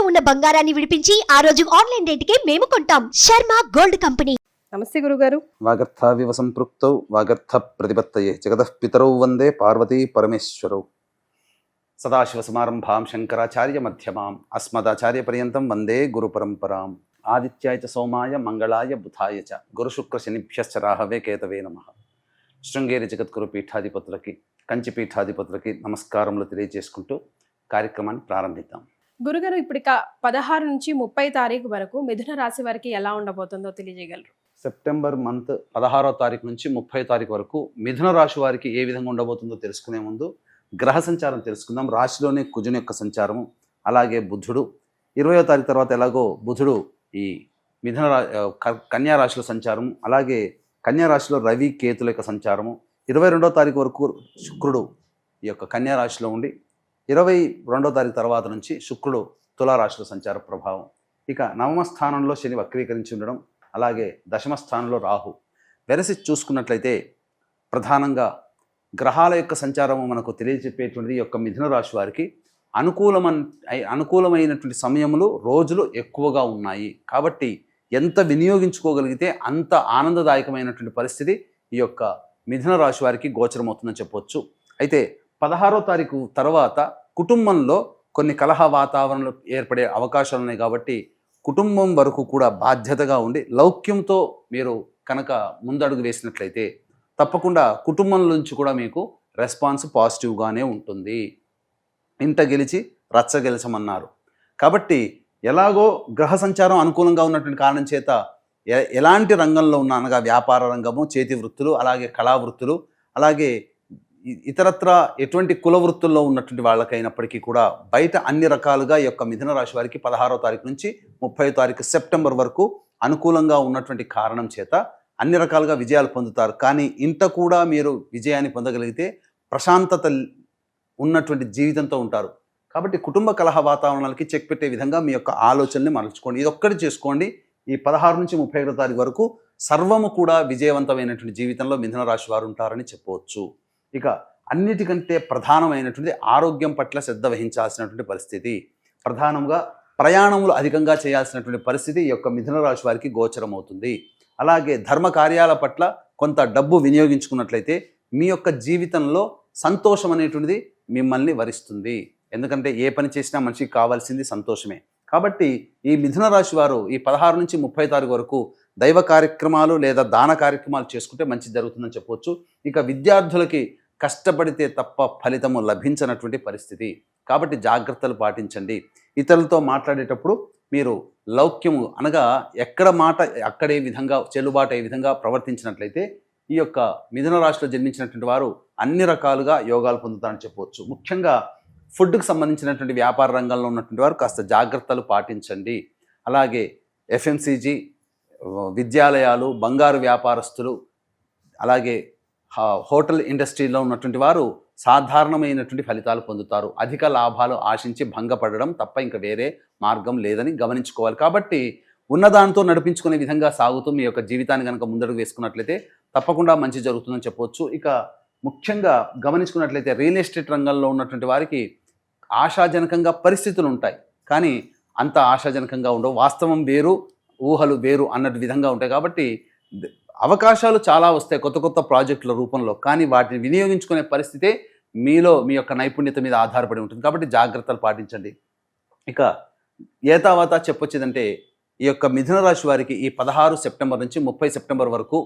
ఉన్న బంగారాన్ని విడిపించి ఆ రోజు ఆన్లైన్ రేటుకే మేము కొంటాం. Sharma gold company. నమస్తే గురుగారు. వాగర్థావివ సంపృక్తౌ వాగర్థ ప్రతిపత్తయే జగతః పితరౌ వందే పార్వతీ పరమేశ్వరౌ. సదాశివసమారంభాం శంకరాచార్య మధ్యమాం అస్మదాచార్య పర్యంతం వందే గురు పరంపరాం. ఆదిత్యాయ చ సోమాయ మంగళాయ బుధాయ చ గురుశుక్ర శనిభ్యశ్చ రాహవే కేతవే నమః. శృంగేరి జగద్గురు పీఠాధిపతులకి, కంచి పీఠాధిపతులకి నమస్కారములు తెలియజేసుకుంటూ కార్యక్రమాన్ని ప్రారంభిద్దాం. గురుగారు, ఇప్పుడు 16 నుంచి 30 తారీఖు వరకు మిథున రాశి వారికి ఎలా ఉండబోతుందో తెలియజేయగలరు? సెప్టెంబర్ మంత్ 16వ తారీఖు నుంచి 30వ తారీఖు వరకు మిథున రాశి వారికి ఏ విధంగా ఉండబోతుందో తెలుసుకునే ముందు గ్రహ సంచారం తెలుసుకుందాం. రాశిలోనే కుజుని యొక్క సంచారము, అలాగే బుధుడు 20వ తారీఖు తర్వాత ఎలాగో బుధుడు ఈ కన్యా రాశిలో సంచారము, అలాగే కన్యా రాశిలో రవి కేతుల యొక్క సంచారము, 22వ తారీఖు వరకు శుక్రుడు ఈ యొక్క కన్యా రాశిలో ఉండి 22వ తారీఖు తర్వాత నుంచి శుక్రుడు తులారాశిలో సంచార ప్రభావం. ఇక నవమ స్థానంలో శని వక్రీకరించి ఉండడం, అలాగే దశమ స్థానంలో రాహు. వెరసి చూసుకున్నట్లయితే ప్రధానంగా గ్రహాల యొక్క సంచారము మనకు తెలియజెప్పేటువంటిది యొక్క మిథున రాశి వారికి అనుకూలమైనటువంటి సమయములు, రోజులు ఎక్కువగా ఉన్నాయి. కాబట్టి ఎంత వినియోగించుకోగలిగితే అంత ఆనందదాయకమైనటువంటి పరిస్థితి ఈ యొక్క మిథున రాశి వారికి గోచరమవుతుందని చెప్పవచ్చు. అయితే 16వ తారీఖు తర్వాత కుటుంబంలో కొన్ని కలహ వాతావరణలు ఏర్పడే అవకాశాలు ఉన్నాయి. కాబట్టి కుటుంబం వరకు కూడా బాధ్యతగా ఉండి లౌక్యంతో మీరు కనుక ముందడుగు వేసినట్లయితే తప్పకుండా కుటుంబం నుంచి కూడా మీకు రెస్పాన్స్ పాజిటివ్గానే ఉంటుంది. ఇంట గెలిచి రచ్చ గెలిచమన్నారు. కాబట్టి ఎలాగో గ్రహ సంచారం అనుకూలంగా ఉన్నటువంటి కారణం చేత ఎలాంటి రంగంలో ఉన్న, అనగా వ్యాపార రంగము, చేతి వృత్తులు, అలాగే కళా వృత్తులు, అలాగే ఇతరత్ర ఎటువంటి కుల వృత్తుల్లో ఉన్నటువంటి వాళ్ళకైనప్పటికీ కూడా బయట అన్ని రకాలుగా ఈ యొక్క మిథున రాశి వారికి 16వ తారీఖు నుంచి 30వ తారీఖు సెప్టెంబర్ వరకు అనుకూలంగా ఉన్నటువంటి కారణం చేత అన్ని రకాలుగా విజయాలు పొందుతారు. కానీ ఇంట కూడా మీరు విజయాన్ని పొందగలిగితే ప్రశాంతత ఉన్నటువంటి జీవితంతో ఉంటారు. కాబట్టి కుటుంబ కలహ వాతావరణాలకి చెక్ పెట్టే విధంగా మీ యొక్క ఆలోచనని మరల్చుకోండి. ఇది ఒక్కటి చేసుకోండి. ఈ 16 నుంచి 31వ తారీఖు వరకు సర్వము కూడా విజయవంతమైనటువంటి జీవితంలో మిథున రాశి వారు ఉంటారని చెప్పవచ్చు. ఇక అన్నిటికంటే ప్రధానమైనటువంటి ఆరోగ్యం పట్ల శ్రద్ధ వహించాల్సినటువంటి పరిస్థితి, ప్రధానంగా ప్రయాణములు అధికంగా చేయాల్సినటువంటి పరిస్థితి ఈ యొక్క మిథున రాశి వారికి గోచరమవుతుంది. అలాగే ధర్మ కార్యాల పట్ల కొంత డబ్బు వినియోగించుకున్నట్లయితే మీ యొక్క జీవితంలో సంతోషం అనేటువంటిది మిమ్మల్ని వరిస్తుంది. ఎందుకంటే ఏ పని చేసినా మనిషికి కావాల్సింది సంతోషమే. కాబట్టి ఈ మిథున రాశి వారు ఈ 16 నుంచి 30 తారీఖు వరకు దైవ కార్యక్రమాలు లేదా దాన కార్యక్రమాలు చేసుకుంటే మంచి జరుగుతుందని చెప్పవచ్చు. ఇక విద్యార్థులకి కష్టపడితే తప్ప ఫలితము లభించనటువంటి పరిస్థితి. కాబట్టి జాగ్రత్తలు పాటించండి. ఇతరులతో మాట్లాడేటప్పుడు మీరు లౌక్యము, అనగా ఎక్కడ మాట అక్కడే విధంగా చెల్లుబాటు అయ్యే విధంగా ప్రవర్తించినట్లయితే ఈ యొక్క మిథున రాశిలో జన్మించినటువంటి వారు అన్ని రకాలుగా యోగాలు పొందుతారని చెప్పవచ్చు. ముఖ్యంగా ఫుడ్కి సంబంధించినటువంటి వ్యాపార రంగంలో ఉన్నటువంటి వారు కాస్త జాగ్రత్తలు పాటించండి. అలాగే ఎఫ్ఎంసీజీ, విద్యాలయాలు, బంగారు వ్యాపారస్తులు, అలాగే హోటల్ ఇండస్ట్రీలో ఉన్నటువంటి వారు సాధారణమైనటువంటి ఫలితాలు పొందుతారు. అధిక లాభాలు ఆశించి భంగపడడం తప్ప ఇంకా వేరే మార్గం లేదని గమనించుకోవాలి. కాబట్టి ఉన్నదానితో నడిపించుకునే విధంగా సాగుతూ మీ యొక్క జీవితాన్ని కనుక ముందడుగు వేసుకున్నట్లయితే తప్పకుండా మంచి జరుగుతుందని చెప్పవచ్చు. ఇక ముఖ్యంగా గమనించుకున్నట్లయితే రియల్ ఎస్టేట్ రంగంలో ఉన్నటువంటి వారికి ఆశాజనకంగా పరిస్థితులు ఉంటాయి, కానీ అంత ఆశాజనకంగా ఉండవు. వాస్తవం వేరు, ఊహలు వేరు అన్నట్టు విధంగా ఉంటాయి. కాబట్టి అవకాశాలు చాలా వస్తాయి కొత్త కొత్త ప్రాజెక్టుల రూపంలో, కానీ వాటిని వినియోగించుకునే పరిస్థితే మీలో మీ యొక్క నైపుణ్యత మీద ఆధారపడి ఉంటుంది. కాబట్టి జాగ్రత్తలు పాటించండి. ఇక ఏతావాత చెప్పొచ్చేదంటే ఈ యొక్క మిథున రాశి వారికి ఈ 16 సెప్టెంబర్ నుంచి 30 సెప్టెంబర్ వరకు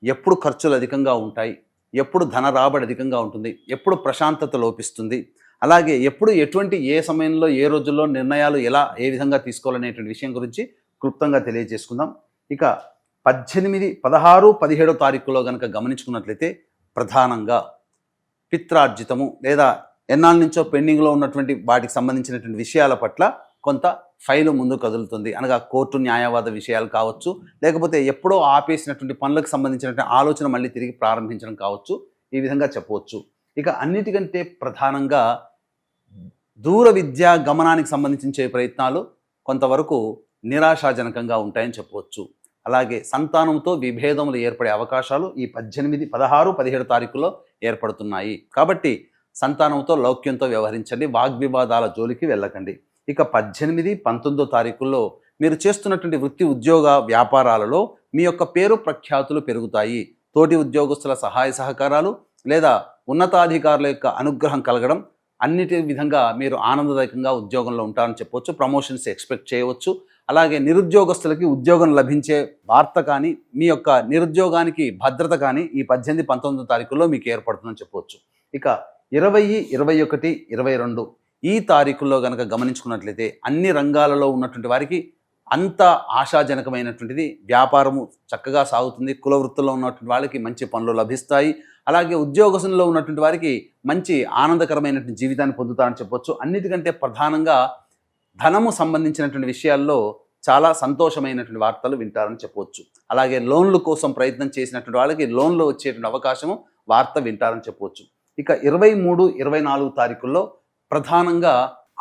ఎప్పుడు ఖర్చులు అధికంగా ఉంటాయి, ఎప్పుడు ధన రాబడి అధికంగా ఉంటుంది, ఎప్పుడు ప్రశాంతత లోపిస్తుంది, అలాగే ఎప్పుడు ఏ సమయంలో ఏ రోజుల్లో నిర్ణయాలు ఏ విధంగా తీసుకోవాలనేటువంటి విషయం గురించి క్లుప్తంగా తెలియజేసుకుందాం. ఇక 18, 16, 17వ తారీఖులో కనుక గమనించుకున్నట్లయితే ప్రధానంగా పిత్రార్జితము లేదా ఎన్నాళ్ళ నుంచో పెండింగ్లో ఉన్నటువంటి వాటికి సంబంధించినటువంటి విషయాల పట్ల కొంత ఫైలు ముందు కదులుతుంది. అనగా కోర్టు న్యాయవాద విషయాలు కావచ్చు, లేకపోతే ఎప్పుడో ఆపేసినటువంటి పనులకు సంబంధించినటువంటి ఆలోచన మళ్ళీ తిరిగి ప్రారంభించడం కావచ్చు. ఈ విధంగా చెప్పవచ్చు. ఇక అన్నిటికంటే ప్రధానంగా దూర విద్యా గమనానికి సంబంధించే ప్రయత్నాలు కొంతవరకు నిరాశాజనకంగా ఉంటాయని చెప్పవచ్చు. అలాగే సంతానంతో విభేదములు ఏర్పడే అవకాశాలు ఈ 18, 16, 17 తారీఖుల్లో ఏర్పడుతున్నాయి. కాబట్టి సంతానంతో లౌక్యంతో వ్యవహరించండి. వాగ్వివాదాల జోలికి వెళ్ళకండి. ఇక 18, 19 తారీఖుల్లో మీరు చేస్తున్నటువంటి వృత్తి ఉద్యోగ వ్యాపారాలలో మీ యొక్క పేరు ప్రఖ్యాతులు పెరుగుతాయి. తోటి ఉద్యోగస్తుల సహాయ సహకారాలు లేదా ఉన్నతాధికారుల యొక్క అనుగ్రహం కలగడం, అన్నిటి విధంగా మీరు ఆనందదాయకంగా ఉద్యోగంలో ఉంటారని చెప్పవచ్చు. ప్రమోషన్స్ ఎక్స్పెక్ట్ చేయవచ్చు. అలాగే నిరుద్యోగస్తులకి ఉద్యోగం లభించే వార్త కానీ, మీ యొక్క నిరుద్యోగానికి భద్రత కానీ ఈ 18, 19 తారీఖుల్లో మీకు ఏర్పడుతుందని చెప్పవచ్చు. ఇక 20, 21, 22 ఈ తారీఖుల్లో కనుక గమనించుకున్నట్లయితే అన్ని రంగాలలో ఉన్నటువంటి వారికి అంత ఆశాజనకమైనటువంటిది. వ్యాపారము చక్కగా సాగుతుంది. కుల వృత్తుల్లో ఉన్నటువంటి వాళ్ళకి మంచి పనులు లభిస్తాయి. అలాగే ఉద్యోగంలో ఉన్నటువంటి వారికి మంచి ఆనందకరమైనటువంటి జీవితాన్ని పొందుతారని చెప్పొచ్చు. అన్నిటికంటే ప్రధానంగా ధనము సంబంధించినటువంటి విషయాల్లో చాలా సంతోషమైనటువంటి వార్తలు వింటారని చెప్పవచ్చు. అలాగే లోన్ల కోసం ప్రయత్నం చేసినటువంటి వాళ్ళకి లోన్లు వచ్చేటువంటి అవకాశము వార్త వింటారని చెప్పవచ్చు. ఇక 23, 24 తారీఖుల్లో ప్రధానంగా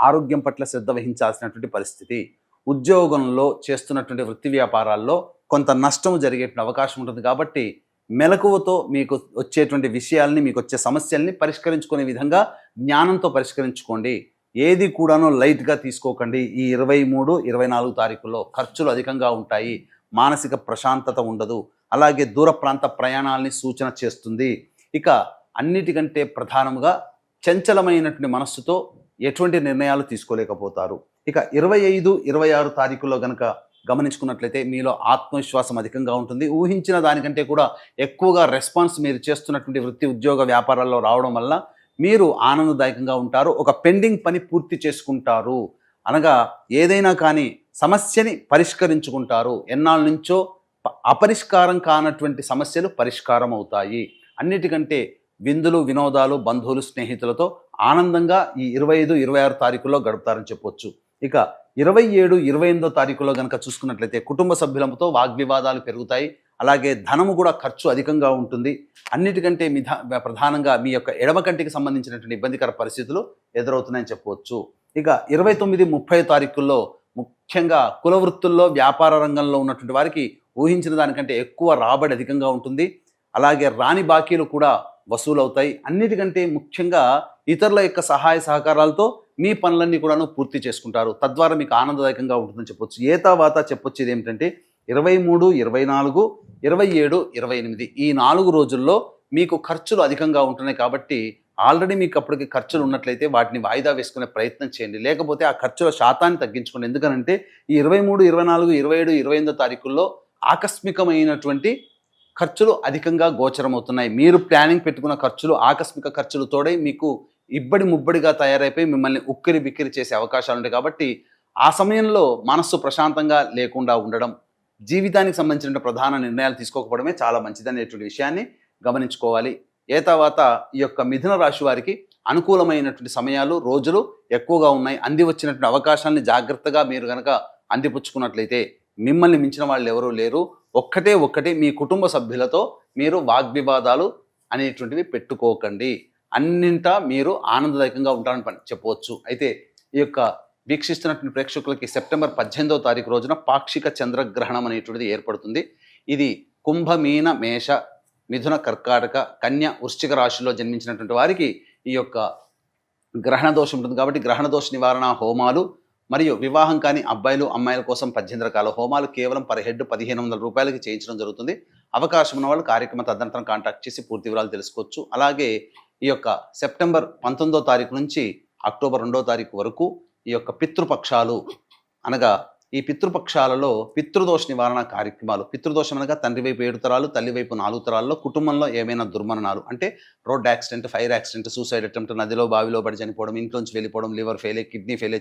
ఆరోగ్యం పట్ల శ్రద్ధ వహించాల్సినటువంటి పరిస్థితి. ఉద్యోగంలో చేస్తున్నటువంటి వృత్తి వ్యాపారాల్లో కొంత నష్టం జరిగేటువంటి అవకాశం ఉంటుంది. కాబట్టి మెలకువతో మీకు వచ్చేటువంటి విషయాల్ని, మీకు వచ్చే సమస్యల్ని పరిష్కరించుకునే విధంగా జ్ఞానంతో పరిష్కరించుకోండి. ఏది కూడాను లైట్గా తీసుకోకండి. ఈ 23, 24 తారీఖుల్లో ఖర్చులు అధికంగా ఉంటాయి. మానసిక ప్రశాంతత ఉండదు. అలాగే దూర ప్రాంత ప్రయాణాలని సూచన చేస్తుంది. ఇక అన్నిటికంటే ప్రధానంగా చంచలమైనటువంటి మనస్సుతో ఎటువంటి నిర్ణయాలు తీసుకోలేకపోతారు. ఇక 25, 26 తారీఖుల్లో కనుక గమనించుకున్నట్లయితే మీలో ఆత్మవిశ్వాసం అధికంగా ఉంటుంది. ఊహించిన దానికంటే కూడా ఎక్కువగా రెస్పాన్స్ మీరు చేస్తున్నటువంటి వృత్తి ఉద్యోగ వ్యాపారాల్లో రావడం వల్ల మీరు ఆనందదాయకంగా ఉంటారు. ఒక పెండింగ్ పని పూర్తి చేసుకుంటారు. అనగా ఏదైనా కానీ సమస్యని పరిష్కరించుకుంటారు. ఎన్నాళ్ళ నుంచో అపరిష్కారం కానటువంటి సమస్యలు పరిష్కారం అవుతాయి. అన్నిటికంటే విందులు, వినోదాలు, బంధువులు, స్నేహితులతో ఆనందంగా ఈ 25, 26 తారీఖుల్లో గడుపుతారని చెప్పొచ్చు. ఇక 27, 28 తారీఖుల్లో కనుక చూసుకున్నట్లయితే కుటుంబ సభ్యులతో వాగ్వివాదాలు పెరుగుతాయి. అలాగే ధనము కూడా ఖర్చు అధికంగా ఉంటుంది. అన్నిటికంటే ప్రధానంగా మీ యొక్క ఎడమ కంటికి సంబంధించినటువంటి ఇబ్బందికర పరిస్థితులు ఎదురవుతున్నాయని చెప్పవచ్చు. ఇక 29, 30 తారీఖుల్లో ముఖ్యంగా కుల వృత్తుల్లో వ్యాపార రంగంలో ఉన్నటువంటి వారికి ఊహించిన దానికంటే ఎక్కువ రాబడి అధికంగా ఉంటుంది. అలాగే రాని బాకీలు కూడా వసూలవుతాయి. అన్నిటికంటే ముఖ్యంగా ఇతరుల యొక్క సహాయ సహకారాలతో మీ పనులన్నీ కూడాను పూర్తి చేసుకుంటారు. తద్వారా మీకు ఆనందదాయకంగా ఉంటుందని చెప్పొచ్చు. ఏతావాత చెప్పొచ్చేది ఏమిటంటే 23, 24, 27, 28 ఈ 4 రోజుల్లో మీకు ఖర్చులు అధికంగా ఉంటున్నాయి. కాబట్టి ఆల్రెడీ మీకు అప్పటికి ఖర్చులు ఉన్నట్లయితే వాటిని వాయిదా వేసుకునే ప్రయత్నం చేయండి. లేకపోతే ఆ ఖర్చుల శాతాన్ని తగ్గించుకోండి. ఎందుకనంటే ఈ 23, 24, 27, 28 తారీఖుల్లో ఆకస్మికమైనటువంటి ఖర్చులు అధికంగా గోచరమవుతున్నాయి. మీరు ప్లానింగ్ పెట్టుకున్న ఖర్చులు ఆకస్మిక ఖర్చులు తోడై మీకు ఇబ్బడి ముబ్బడిగా తయారైపోయి మిమ్మల్ని ఉక్కిరి బిక్కిరి చేసే అవకాశాలు ఉంటాయి. కాబట్టి ఆ సమయంలో మనస్సు ప్రశాంతంగా లేకుండా ఉండడం, జీవితానికి సంబంధించిన ప్రధాన నిర్ణయాలు తీసుకోకపోవడమే చాలా మంచిదనేటువంటి విషయాన్ని గమనించుకోవాలి. తర్వాత ఈ యొక్క మిథున రాశి వారికి అనుకూలమైనటువంటి సమయాలు, రోజులు ఎక్కువగా ఉన్నాయి. అంది వచ్చినటువంటి అవకాశాలని జాగ్రత్తగా మీరు కనుక అందిపుచ్చుకున్నట్లయితే మిమ్మల్ని మించిన వాళ్ళు ఎవరూ లేరు. ఒక్కటే మీ కుటుంబ సభ్యులతో మీరు వాగ్వివాదాలు అనేటువంటివి పెట్టుకోకండి. అన్నింటా మీరు ఆనందదాయకంగా ఉంటారని చెప్పవచ్చు. అయితే ఈ యొక్క వీక్షిస్తున్నటువంటి ప్రేక్షకులకి సెప్టెంబర్ 18వ తారీఖు రోజున పాక్షిక చంద్రగ్రహణం అనేటువంటిది ఏర్పడుతుంది. ఇది కుంభ, మీన, మేష, మిథున, కర్కాటక, కన్య, వృశ్చిక రాశిలో జన్మించినటువంటి వారికి ఈ యొక్క గ్రహణ దోషం ఉంటుంది. కాబట్టి గ్రహణ దోష నివారణ హోమాలు మరియు వివాహం కాని అబ్బాయిలు, అమ్మాయిల కోసం 18 రకాల హోమాలు కేవలం పర్ హెడ్ 1500 రూపాయలకి చేయించడం జరుగుతుంది. అవకాశం ఉన్న వాళ్ళు కార్యక్రమ తదనంతరం కాంటాక్ట్ చేసి పూర్తి వివరాలు తెలుసుకోవచ్చు. అలాగే ఈ యొక్క సెప్టెంబర్ 19వ తారీఖు నుంచి అక్టోబర్ 2వ తారీఖు వరకు ఈ యొక్క పితృపక్షాలు అనగా ఈ పితృపక్షాలలో పితృదోష నివారణ కార్యక్రమాలు. పితృదోషం అనగా తండ్రి వైపు 7 తరాలు, తల్లి వైపు 4 తరాల్లో కుటుంబంలో ఏమైనా దుర్మరణాలు అంటే road accident, fire accident, suicide attempt, నదిలో బావిలో పడి చనిపోవడం, ఇంట్లోంచి వెళ్ళిపోవడం, లివర్ ఫెయిల్, కిడ్నీ ఫెయిల్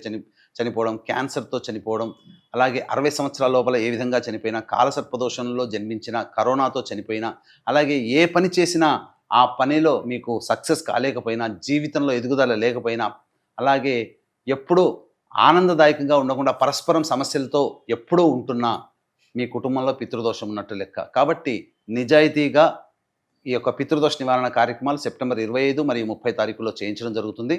చనిపోవడం, క్యాన్సర్తో చనిపోవడం, అలాగే 60 సంవత్సరాల లోపల ఏ విధంగా చనిపోయినా, కాలసర్పదోషంలో జన్మించిన, కరోనాతో చనిపోయినా, అలాగే ఏ పని చేసినా ఆ పనిలో మీకు సక్సెస్ కాలేకపోయినా, జీవితంలో ఎదుగుదల లేకపోయినా, అలాగే ఎప్పుడూ ఆనందదాయకంగా ఉండకుండా పరస్పరం సమస్యలతో ఎప్పుడూ ఉంటున్న మీ కుటుంబంలో పితృదోషం ఉన్నట్టు లెక్క. కాబట్టి నిజాయితీగా ఈ యొక్క పితృదోష నివారణ కార్యక్రమాలు సెప్టెంబర్ 25 మరియు 30 తారీఖుల్లో చేయించడం జరుగుతుంది.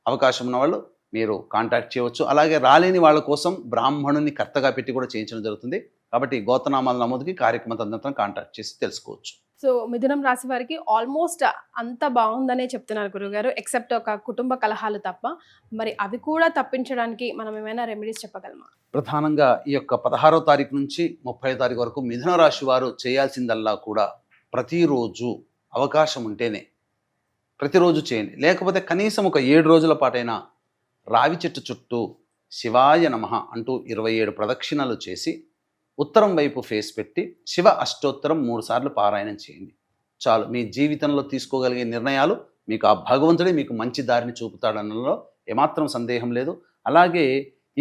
అవకాశం ఉన్న వాళ్ళు మీరు కాంటాక్ట్ చేయవచ్చు. అలాగే రాలేని వాళ్ళ కోసం బ్రాహ్మణుని కర్తగా పెట్టి కూడా చేయించడం జరుగుతుంది. కాబట్టి గోత్రనామాల నమోదుకి కార్యక్రమ తదనంతరం కాంటాక్ట్ చేసి తెలుసుకోవచ్చు. సో మిథునం రాశి వారికి ఆల్మోస్ట్ అంత బాగుందనే చెప్తున్నారు గురుగారు, ఎక్సెప్ట్ ఒక కుటుంబ కలహాలు తప్ప. మరి అవి కూడా తప్పించడానికి మనం ఏమైనా రెమెడీస్ చెప్పగలమా? ప్రధానంగా ఈ యొక్క 16వ తారీఖు నుంచి 30వ తారీఖు వరకు మిథున రాశి వారు చేయాల్సిందల్లా కూడా ప్రతిరోజు అవకాశం ఉంటేనే ప్రతిరోజు చేయండి. లేకపోతే కనీసం ఒక 7 రోజుల పాటైనా రావి చెట్టు చుట్టూ శివాయ నమః అంటూ 27 ప్రదక్షిణలు చేసి ఉత్తరం వైపు ఫేస్ పెట్టి శివ అష్టోత్తరం 3 సార్లు పారాయణం చేయండి. చాలు. మీ జీవితంలో తీసుకోగలిగే నిర్ణయాలు మీకు ఆ భగవంతుడే మీకు మంచి దారిని చూపుతాడనలో ఏమాత్రం సందేహం లేదు. అలాగే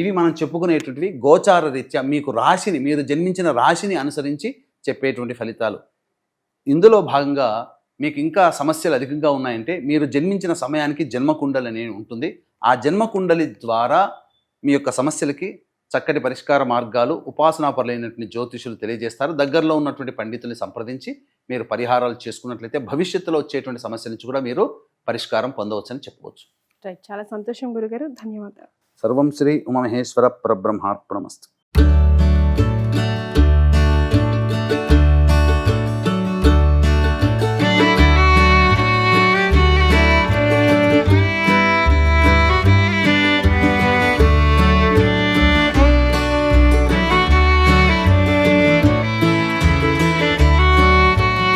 ఇవి మనం చెప్పుకునేటువంటివి గోచార రీత్యా మీకు రాశిని, మీరు జన్మించిన రాశిని అనుసరించి చెప్పేటువంటి ఫలితాలు. ఇందులో భాగంగా మీకు ఇంకా సమస్యలు అధికంగా ఉన్నాయంటే మీరు జన్మించిన సమయానికి జన్మకుండలి అనేది ఉంటుంది. ఆ జన్మకుండలి ద్వారా మీ యొక్క సమస్యలకి చక్కటి పరిష్కార మార్గాలు ఉపాసనాపరులైనటువంటి జ్యోతిషులు తెలియజేస్తారు. దగ్గరలో ఉన్నటువంటి పండితుల్ని సంప్రదించి మీరు పరిహారాలు చేసుకున్నట్లయితే భవిష్యత్తులో వచ్చేటువంటి సమస్యల నుంచి కూడా మీరు పరిష్కారం పొందవచ్చని చెప్పవచ్చు. రైట్, చాలా సంతోషం గురుగారు, ధన్యవాదాలు. సర్వం శ్రీ ఉమామహేశ్వర పరబ్రహ్మార్పణమస్తు.